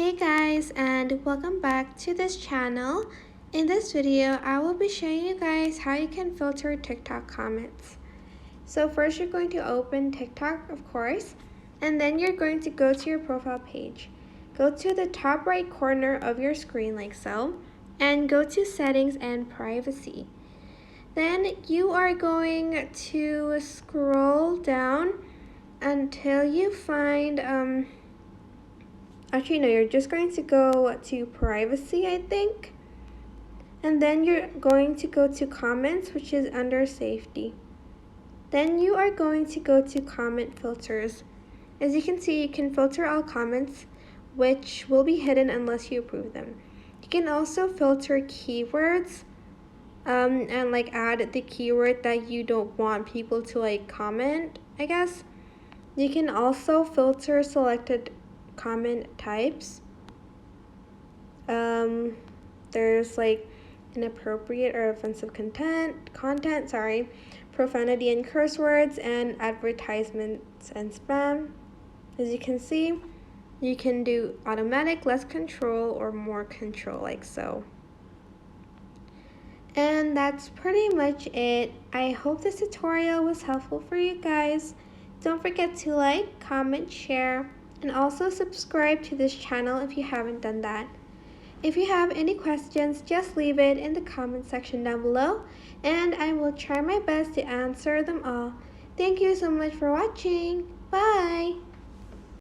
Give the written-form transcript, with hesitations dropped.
Hey guys, and welcome back to this channel. In this video, I will be showing you guys how you can filter TikTok comments. So first you're going to open TikTok, of course, and then you're going to go to your profile page. Go to the top right corner of your screen like so, and go to settings and privacy. Then you are going to scroll down until you find Actually, no, you're just going to go to privacy, I think. And then you're going to go to comments, which is under safety. Then you are going to go to comment filters. As you can see, you can filter all comments, which will be hidden unless you approve them. You can also filter keywords and add the keyword that you don't want people to comment, I guess. You can also filter selected comment types. There's inappropriate or offensive content, profanity and curse words, and advertisements and spam. As you can see, you can do automatic, less control, or more control, like so. And that's pretty much it. I hope this tutorial was helpful for you guys. Don't forget to like, comment, share, and also subscribe to this channel if you haven't done that. If you have any questions, just leave it in the comment section down below, and I will try my best to answer them all. Thank you so much for watching. Bye!